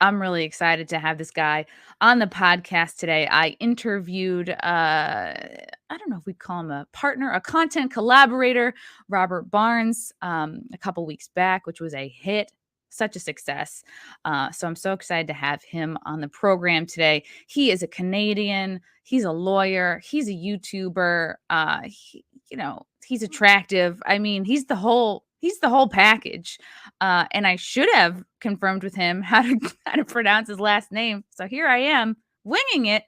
I'm really excited to have this guy on the podcast today. I interviewed, I don't know if we call him a partner, a content collaborator, Robert Barnes, a couple weeks back, which was a hit, such a success. So I'm so excited to have him on the program today. He is a Canadian. He's a lawyer. He's a YouTuber. He's attractive. I mean, he's the whole package. And I should have confirmed with him how to pronounce his last name. So here I am winging it.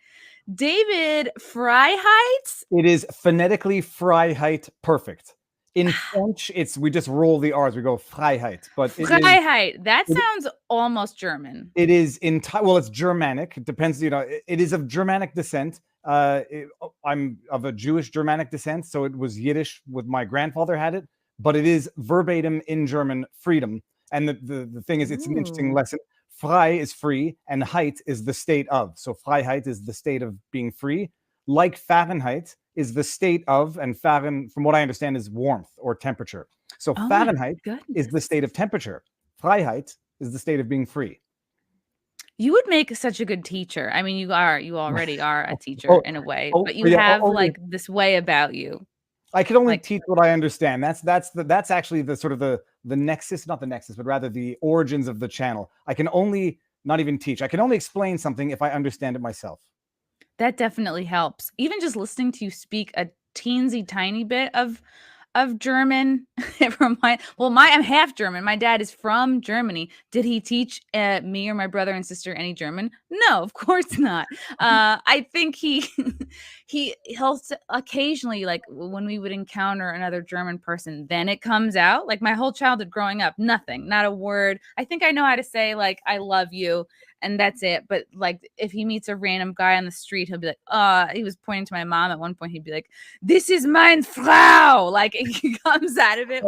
David Freiheit. It is phonetically Freiheit, perfect. In French, we just roll the R's. We go Freiheit, but Freiheit. That sounds almost German. It is well, it's Germanic. It depends. It is of Germanic descent. I'm of a Jewish Germanic descent, so it was Yiddish. With my grandfather had it, but it is verbatim in German, freedom. And the thing is, it's an interesting lesson. Frei is free, and Heit is the state of. So Freiheit is the state of being free. Like Fahrenheit is the state of, and Fahren, from what I understand, is warmth or temperature. So Fahrenheit is the state of temperature. Freiheit is the state of being free. You would make such a good teacher. I mean, you already are a teacher in a way, but you have like this way about you. I can only teach what I understand. That's actually the sort of the nexus, not the nexus, but rather the origins of the channel. I can only not even teach. I can only explain something if I understand it myself. That definitely helps. Even just listening to you speak a teensy tiny bit of German. I'm half German. My dad is from Germany. Did he teach me or my brother and sister any German? No, of course not. I think he'll occasionally, like when we would encounter another German person, then it comes out. Like my whole childhood growing up, nothing, not a word. I think I know how to say like I love you, and that's it. But like if he meets a random guy on the street, he'll be like, he was pointing to my mom at one point. He'd be like, "This is mein Frau." Like he comes out of it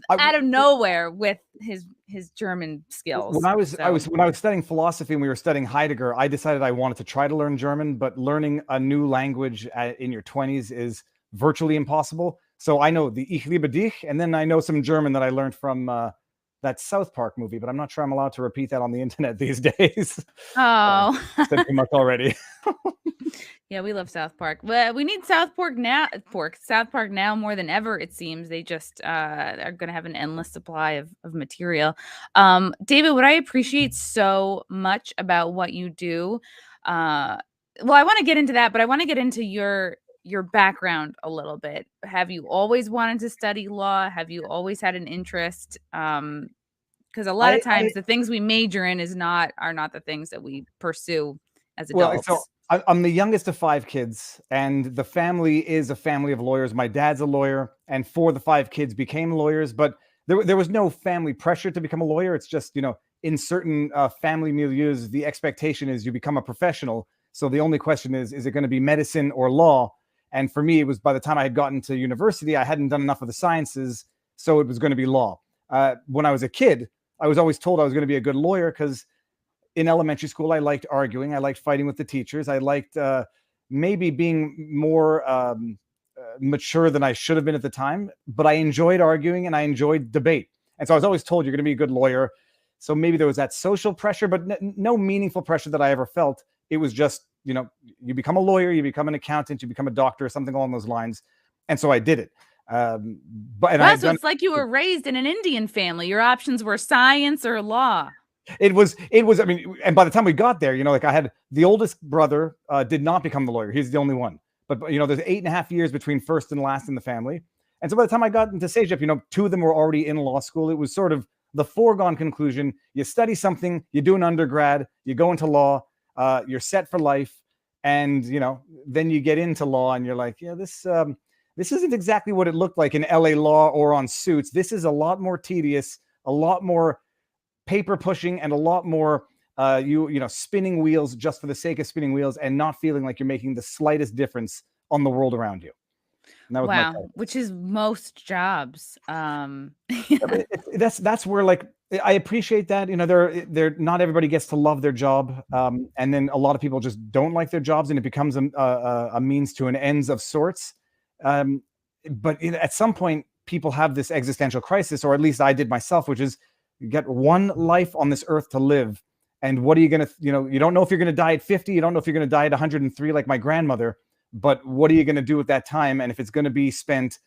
out of nowhere with his German skills. When I was studying philosophy and we were studying Heidegger, I decided I wanted to try to learn German, but learning a new language in your 20s is virtually impossible. So I know the Ich liebe dich, and then I know some German that I learned from that South Park movie, but I'm not sure I'm allowed to repeat that on the internet these days. Oh, said too much already. Yeah, we love South Park. Well, we need South Park now more than ever. It seems they just are going to have an endless supply of material. David, what I appreciate so much about what you do, I want to get into that, but I want to get into your background a little bit. Have you always wanted to study law? Have you always had an interest? Because a lot of times the things we major in are not the things that we pursue as adults. Well, so I'm the youngest of 5 kids, and the family is a family of lawyers. My dad's a lawyer, and 4 of the 5 kids became lawyers, but there was no family pressure to become a lawyer. It's just, in certain family milieus, the expectation is you become a professional. So the only question is it going to be medicine or law? And for me, it was by the time I had gotten to university, I hadn't done enough of the sciences, so it was going to be law. When I was a kid, I was always told I was going to be a good lawyer because in elementary school, I liked arguing. I liked fighting with the teachers. I liked maybe being more mature than I should have been at the time, but I enjoyed arguing and I enjoyed debate. And so I was always told you're going to be a good lawyer. So maybe there was that social pressure, but no meaningful pressure that I ever felt. It was just, you become a lawyer, you become an accountant, you become a doctor, something along those lines. And so I did it. It's like you were raised in an Indian family. Your options were science or law. It was, I mean, and by the time we got there, like I had the oldest brother did not become the lawyer. He's the only one. But there's 8.5 years between first and last in the family. And so by the time I got into SAGEP, 2 of them were already in law school. It was sort of the foregone conclusion. You study something, you do an undergrad, you go into law, you're set for life. And, then you get into law and you're like, yeah, this isn't exactly what it looked like in LA Law or on Suits. This is a lot more tedious, a lot more paper pushing, and a lot more spinning wheels just for the sake of spinning wheels and not feeling like you're making the slightest difference on the world around you. Wow, which is most jobs. That's where, like, I appreciate that. They're not everybody gets to love their job, and then a lot of people just don't like their jobs, and it becomes a means to an ends of sorts. But at some point, people have this existential crisis, or at least I did myself, which is you get one life on this earth to live, And what are you going to, you don't know if you're going to die at 50. You don't know if you're going to die at 103 like my grandmother. But what are you going to do at that time? And if it's going to be spent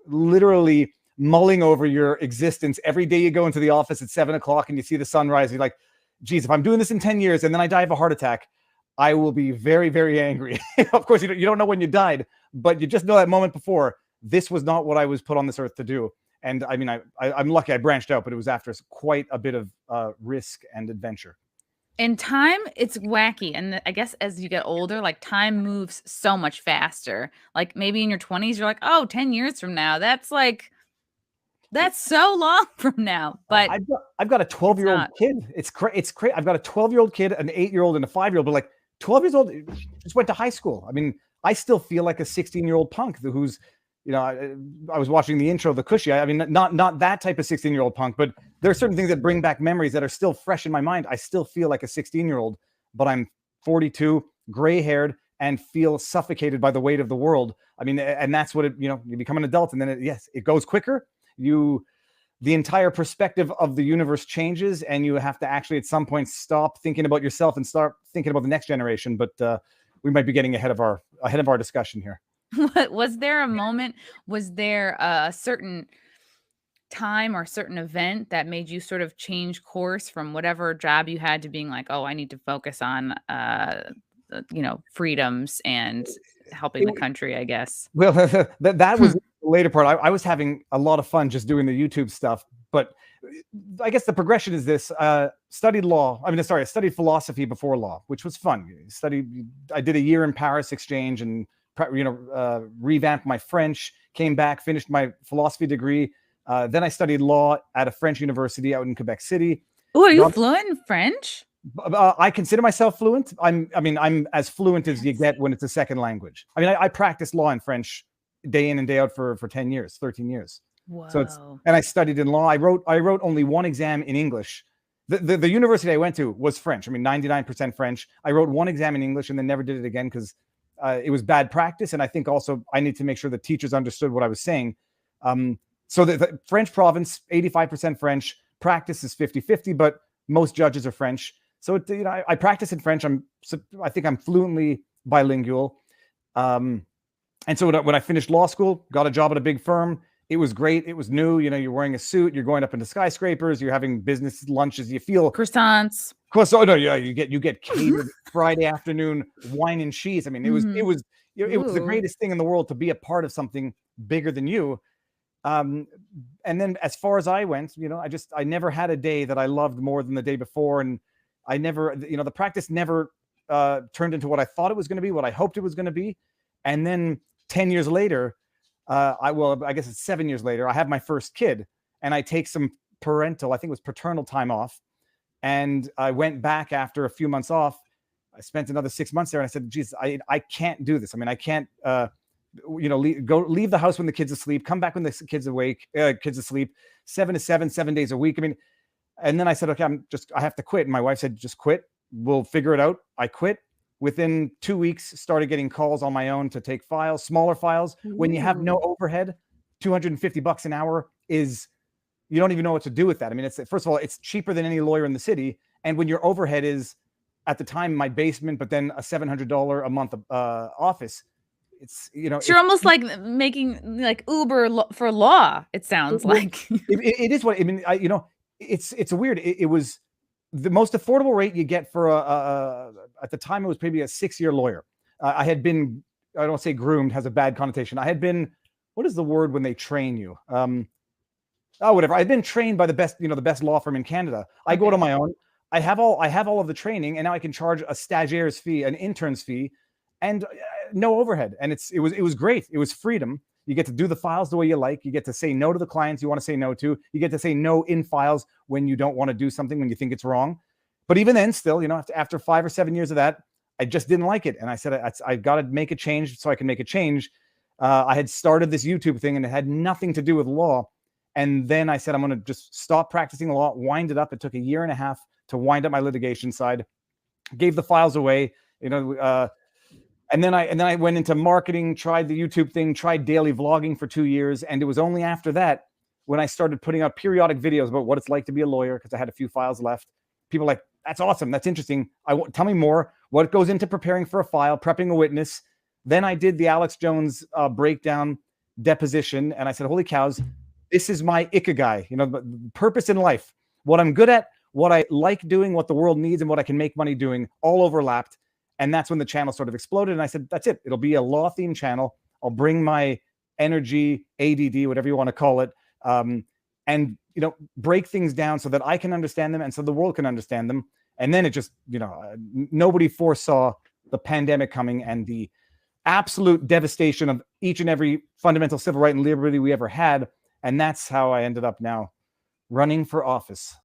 literally mulling over your existence every day you go into the office at 7 o'clock and you see the sunrise, you're like, geez, if I'm doing this in 10 years and then I die of a heart attack, I will be very, very angry. Of course, you don't know when you died, but you just know that moment before, this was not what I was put on this earth to do. And I mean, I'm lucky I branched out, but it was after quite a bit of risk and adventure. In time, it's wacky. And I guess as you get older, like time moves so much faster. Like maybe in your 20s, you're like, oh, 10 years from now, that's so long from now. But I've got a 12-year-old kid. It's crazy. I've got a 12-year-old kid, an 8-year-old, and a 5-year-old. But like 12 years old, just went to high school. I mean, I still feel like a 16-year-old punk who's, I was watching the intro of the Cushy. I mean, not that type of 16-year-old punk, but there are certain things that bring back memories that are still fresh in my mind. I still feel like a 16-year-old, but I'm 42, gray-haired, and feel suffocated by the weight of the world. I mean, and that's what you become an adult, and then it goes quicker. The entire perspective of the universe changes, and you have to actually at some point stop thinking about yourself and start thinking about the next generation. But we might be getting ahead of our discussion here. Was there a moment? Was there a certain time or certain event that made you sort of change course from whatever job you had to being like, oh, I need to focus on, freedoms and helping the country, I guess? Well, that was the later part. I was having a lot of fun just doing the YouTube stuff, but I guess the progression is this: studied philosophy before law, which was fun. I did a year in Paris exchange and revamped my French, came back, finished my philosophy degree. Then I studied law at a French university out in Quebec City. Oh, are you fluent in French? I consider myself fluent. I'm as fluent as you get when it's a second language. I mean, I practiced law in French day in and day out for 13 years. Whoa. So and I studied in law. I wrote only one exam in English. The university I went to was French. I mean, 99% French. I wrote one exam in English and then never did it again because it was bad practice. And I think also I need to make sure the teachers understood what I was saying. So the French province, 85% French, practice is 50-50, but most judges are French. So I practice in French. I think I'm fluently bilingual. And so when I finished law school, got a job at a big firm. It was great. It was new. You're wearing a suit. You're going up into skyscrapers. You're having business lunches. You feel croissants. Oh no, yeah, you get catered Friday afternoon wine and cheese. I mean, it was the greatest thing in the world to be a part of something bigger than you. And then as far as I went, I never had a day that I loved more than the day before. And I never, the practice never turned into what I thought it was going to be, what I hoped it was going to be. And then 10 years later, I guess it's 7 years later, I have my first kid and I take some paternal time off. And I went back after a few months off. I spent another 6 months there and I said, geez, I can't do this. I mean, I can't, leave the house when the kid's asleep, come back when the kid's asleep, 7 to 7, 7 days a week. I mean, and then I said, okay, I have to quit. And my wife said, just quit. We'll figure it out. I quit. Within 2 weeks, started getting calls on my own to take files, smaller files. Ooh. When you have no overhead, $250 an hour you don't even know what to do with that. I mean, first of all, it's cheaper than any lawyer in the city. And when your overhead is, at the time, my basement, but then a $700 a month office, you're almost like making like Uber for law. It sounds like it is what I mean. It's a weird. It was the most affordable rate you get for at the time. It was maybe a 6-year lawyer. I had been, I don't say groomed has a bad connotation. I had been, what is the word when they train you? Whatever. I've been trained by the best law firm in Canada. I go to my own. I have all of the training, and now I can charge a stagiaire's fee, an intern's fee, and no overhead. And it was great. It was freedom. You get to do the files the way you like. You get to say no to the clients you want to say no to. You get to say no in files when you don't want to do something, when you think it's wrong. But even then, still, after 5 or 7 years of that, I just didn't like it. And I said, I've got to make a change so I can make a change. I had started this YouTube thing and it had nothing to do with law. And then I said, I'm going to just stop practicing law, wind it up. It took 1.5 years to wind up my litigation side, gave the files away, and then I went into marketing, tried the YouTube thing, tried daily vlogging for 2 years. And it was only after that when I started putting out periodic videos about what it's like to be a lawyer, because I had a few files left. People like, that's awesome. That's interesting. Tell me more. What goes into preparing for a file, prepping a witness? Then I did the Alex Jones breakdown deposition, and I said, holy cows, this is my ikigai, the purpose in life, what I'm good at, what I like doing, what the world needs, and what I can make money doing, all overlapped. And that's when the channel sort of exploded. And I said, that's it. It'll be a law themed channel. I'll bring my energy, ADD, whatever you want to call it, and break things down so that I can understand them and so the world can understand them. And then it just, nobody foresaw the pandemic coming and the absolute devastation of each and every fundamental civil right and liberty we ever had. And that's how I ended up now running for office.